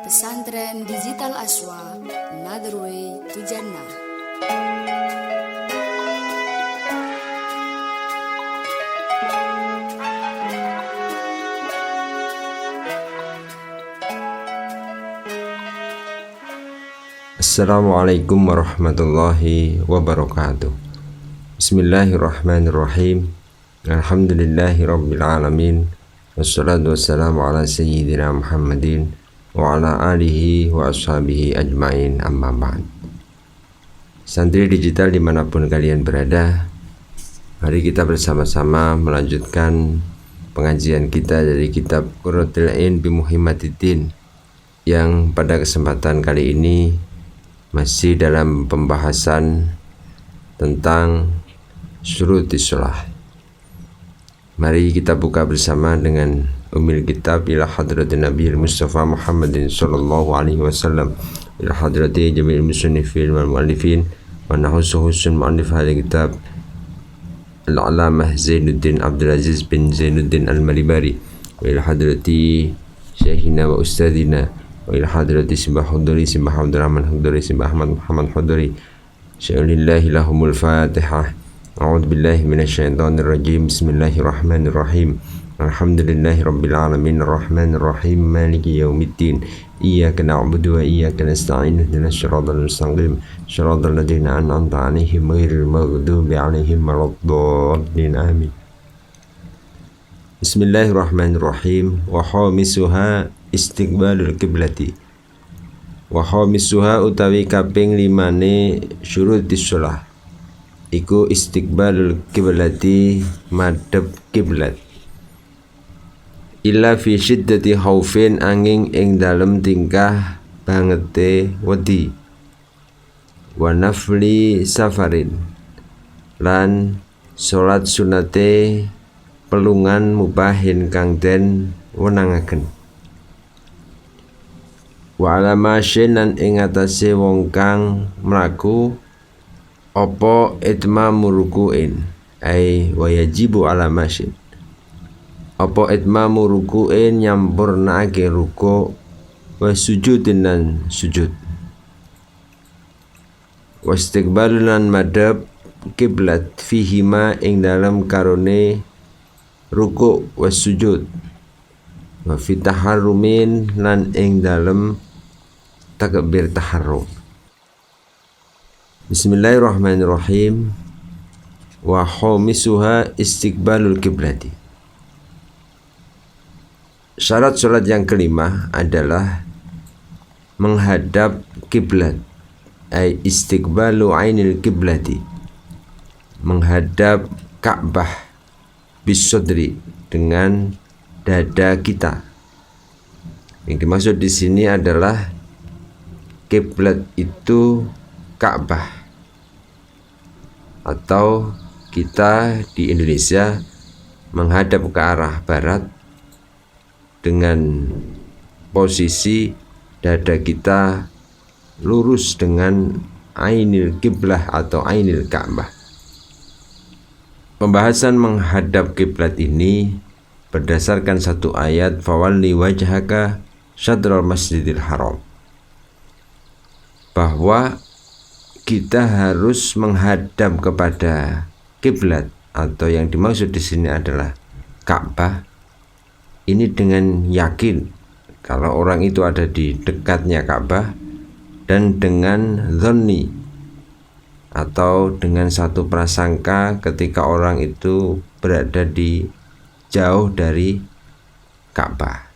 Pesantren Digital Aswa, Another Way to Jannah. Assalamualaikum warahmatullahi wabarakatuh. Bismillahirrahmanirrahim. Alhamdulillahi rabbil alamin. Wassalatu wassalamu ala sayyidina Muhammadin wa ala alihi wa ashabihi ajmain, amma ba'd. Santri digital dimanapun kalian berada, mari kita bersama-sama melanjutkan pengajian kita dari kitab Qurratul Ain bi Muhammadiddin, yang pada kesempatan kali ini masih dalam pembahasan tentang syurutis shalah. Mari kita buka bersama dengan Ummul Kitab ila hadratin Nabi Mustafa Muhammadin sallallahu alaihi wasallam, ila hadrati jami'il musannifin wal muallifin wa nahusuhusun muallif hadha kitab Al-Alamah Zainuddin Abdul Aziz bin Zainuddin Al-Malibari, wa ila hadrati syekhina wa ustadina wa ila hadrati Simbah Huduri, Simbah Abdurrahman Huduri, Simbah Ahmad Muhammad Huduri. Sya'ulillahi lahumul fatihah. A'udhu billahi minasyaitonir rajim. Bismillahirrahmanirrahim. Alhamdulillahi rabbil alamin, arrahmanirrahim, maliki yaumiddin. Iyyaka na'budu wa iyyaka nasta'in, ihdinas siratal mustaqim, siratal ladzina an'amta 'alaihim ghairil maghdubi 'alaihim waladdallin. Amin. Bismillahirrahmanirrahim. Wa khamisuha istiqbalul qiblati. Wa khamisuha utawi kaping 5 syurutis shalah iku istiqbalul qiblati, madhep kiblat. Illa fi syiddati khaufin, angin ing dalem tingkah bangete wedi, wa nafli safarin, lan salat sunate pelungan mubahin kang den wenangaken, wa alamasyin lan ing atase wong kang mlaku apa itmamu ruku'in, ai wa yajibu alamasyin, apa itmamu ruku'in nyampurnake ruku', wa sujudin lan sujud, wa istiqbalun lan madhep kiblat fihima ing dalam karone ruku' wa sujud, wa fi taharrumin lan ing dalam takbir taharrum. Bismillahirrahmanirrahim. Wa khamisuha istiqbalul kiblati. Syarat salat yang kelima adalah menghadap kiblat, ai istiqbalu ainil kiblati, menghadap Ka'bah bisodri, dengan dada kita. Yang dimaksud di sini adalah kiblat itu Ka'bah, atau kita di Indonesia menghadap ke arah barat dengan posisi dada kita lurus dengan ainil kiblah atau ainil Ka'bah. Pembahasan menghadap kiblat ini berdasarkan satu ayat, fawalli wajhaka syadral masjidil haram, bahwa kita harus menghadap kepada kiblat, atau yang dimaksud di sini adalah Ka'bah. Ini dengan yakin kalau orang itu ada di dekatnya Ka'bah, dan dengan dzanni atau dengan satu prasangka ketika orang itu berada di jauh dari Ka'bah.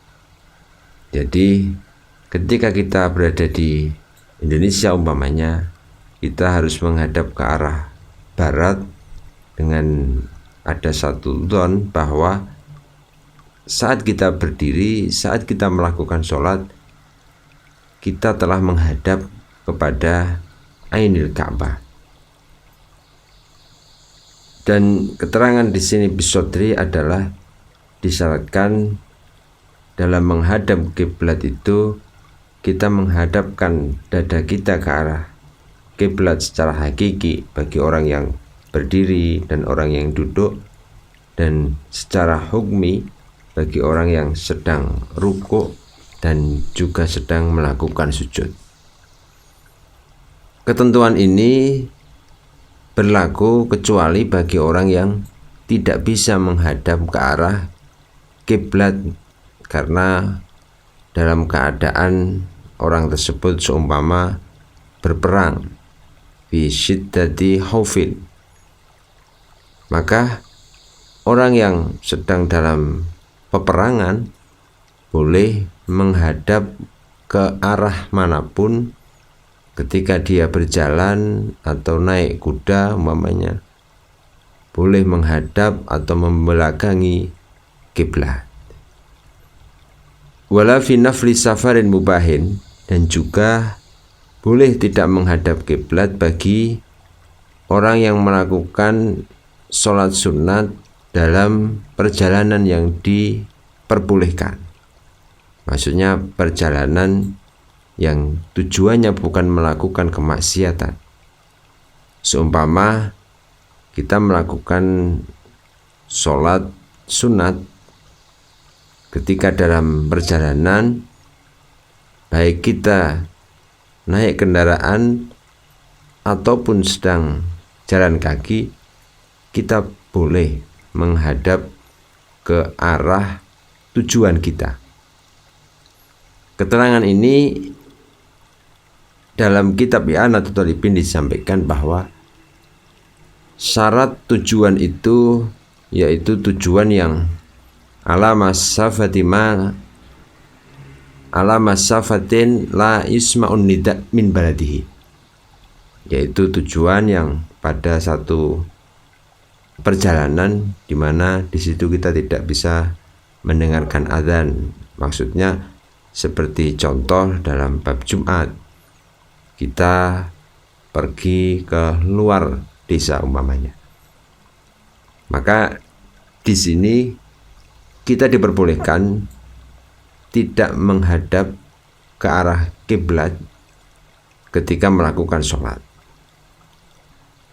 Jadi ketika kita berada di Indonesia umpamanya, kita harus menghadap ke arah barat dengan ada satu dzon bahwa saat kita berdiri, saat kita melakukan sholat, kita telah menghadap kepada ainil Ka'bah. Dan keterangan di sini bisodri adalah disyaratkan dalam menghadap kiblat itu kita menghadapkan dada kita ke arah kiblat secara hakiki bagi orang yang berdiri dan orang yang duduk, dan secara hukmi bagi orang yang sedang ruku' dan juga sedang melakukan sujud. Ketentuan ini berlaku kecuali bagi orang yang tidak bisa menghadap ke arah kiblat karena dalam keadaan orang tersebut seumpama berperang fi syiddati khaufin, maka orang yang sedang dalam peperangan boleh menghadap ke arah manapun ketika dia berjalan atau naik kuda umpamanya, boleh menghadap atau membelakangi kiblat. Wala fi nafli safarin mubahin, dan juga boleh tidak menghadap kiblat bagi orang yang melakukan sholat sunat dalam perjalanan yang diperbolehkan. Maksudnya perjalanan yang tujuannya bukan melakukan kemaksiatan. Seumpama kita melakukan sholat sunat ketika dalam perjalanan, baik kita naik kendaraan ataupun sedang jalan kaki, kita boleh menghadap ke arah tujuan kita. Keterangan ini dalam kitab I'anatul Talibin disampaikan bahwa syarat tujuan itu yaitu tujuan yang ala masafatin la yusma'un nida min baladihi, yaitu tujuan yang pada satu perjalanan di mana di situ kita tidak bisa mendengarkan azan. Maksudnya seperti contoh dalam bab Jumat, kita pergi ke luar desa umpamanya, maka di sini kita diperbolehkan tidak menghadap ke arah kiblat ketika melakukan sholat.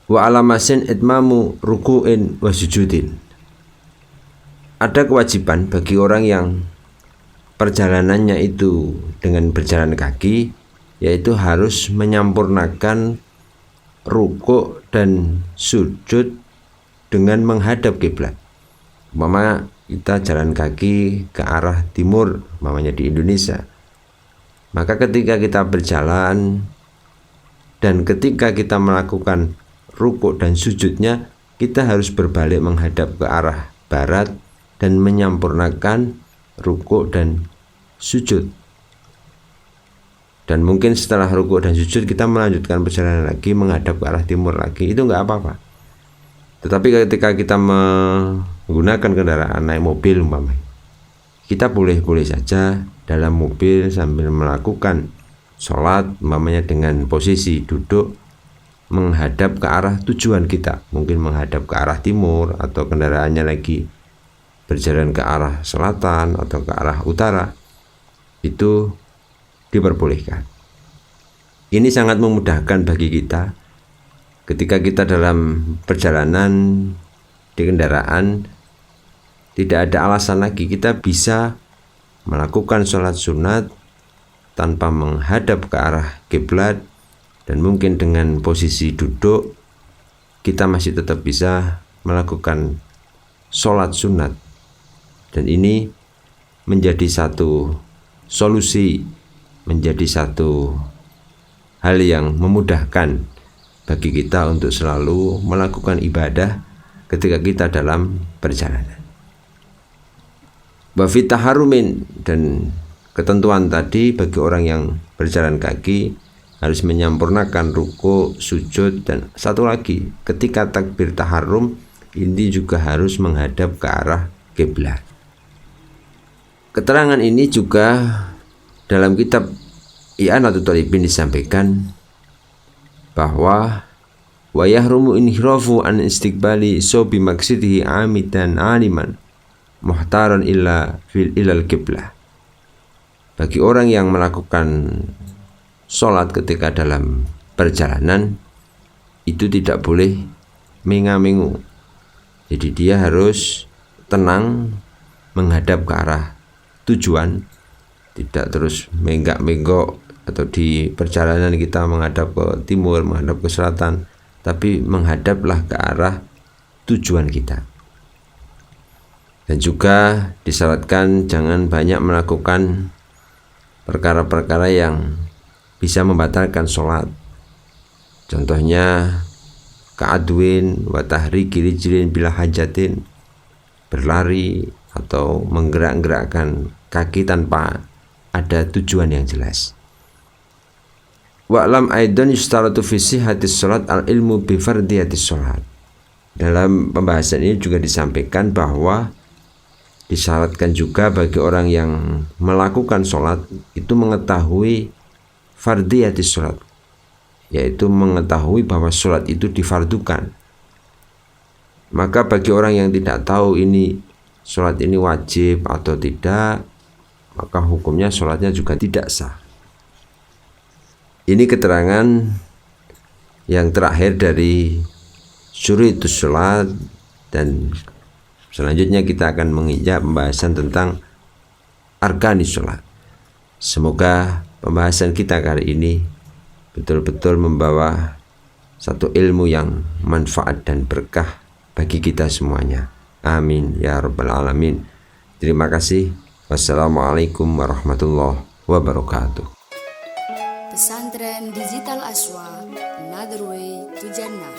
Wa alamasin itmamu ruku'in wa sujudin. Ada kewajiban bagi orang yang perjalanannya itu dengan berjalan kaki, yaitu harus menyampurnakan rukuk dan sujud dengan menghadap kiblat. Umpama kita jalan kaki ke arah timur, umpamanya di Indonesia, maka ketika kita berjalan dan ketika kita melakukan rukuk dan sujudnya, kita harus berbalik menghadap ke arah barat dan menyampurnakan rukuk dan sujud. Dan mungkin setelah rukuk dan sujud kita melanjutkan perjalanan lagi menghadap ke arah timur lagi, itu enggak apa-apa. Tetapi ketika kita menggunakan kendaraan, naik mobil umpamanya, kita boleh-boleh saja dalam mobil sambil melakukan sholat umpamanya dengan posisi duduk menghadap ke arah tujuan kita, mungkin menghadap ke arah timur atau kendaraannya lagi berjalan ke arah selatan atau ke arah utara, itu diperbolehkan. Ini sangat memudahkan bagi kita ketika kita dalam perjalanan di kendaraan, tidak ada alasan lagi, kita bisa melakukan sholat sunat tanpa menghadap ke arah kiblat, dan mungkin dengan posisi duduk kita masih tetap bisa melakukan sholat sunat. Dan ini menjadi satu solusi, menjadi satu hal yang memudahkan bagi kita untuk selalu melakukan ibadah ketika kita dalam perjalanan. Wa fi taharrumin, dan ketentuan tadi bagi orang yang berjalan kaki harus menyampurnakan ruku, sujud, dan satu lagi ketika takbir taharrum ini juga harus menghadap ke arah kiblat. Keterangan ini juga dalam kitab I'anatul Talibin disampaikan bahwa wa yahrumu inhirafu an istiqbali sobi maksidihi amidan aliman muhtaran illa fil ilal kiblah. Bagi orang yang melakukan sholat ketika dalam perjalanan itu tidak boleh menga-mengu. Jadi dia harus tenang menghadap ke arah tujuan tidak terus menggak-menggok atau di perjalanan kita menghadap ke timur, menghadap ke selatan, tapi menghadaplah ke arah tujuan kita. Dan juga disyaratkan jangan banyak melakukan perkara-perkara yang bisa membatalkan sholat. Contohnya ka'adwin wa tahriki rijlin bila hajatin, berlari atau menggerak-gerakkan kaki tanpa ada tujuan yang jelas. Wa'lam aidan yustaratu fi sihhatis sholat al-ilmu bi fardiyatis sholat. Dalam pembahasan ini juga disampaikan bahwa disyaratkan juga bagi orang yang melakukan sholat itu mengetahui fardiyatis sholat, yaitu mengetahui bahwa sholat itu difardukan. Maka bagi orang yang tidak tahu ini sholat ini wajib atau tidak, maka hukumnya sholatnya juga tidak sah. Ini keterangan yang terakhir dari syurutus sholat, dan selanjutnya kita akan menginjak pembahasan tentang arkanis sholat. Semoga pembahasan kita kali ini betul-betul membawa satu ilmu yang manfaat dan berkah bagi kita semuanya. Amin ya rabbal alamin. Terima kasih. Wassalamualaikum warahmatullahi wabarakatuh. Pesantren Digital Aswa, Another Way to Jannah.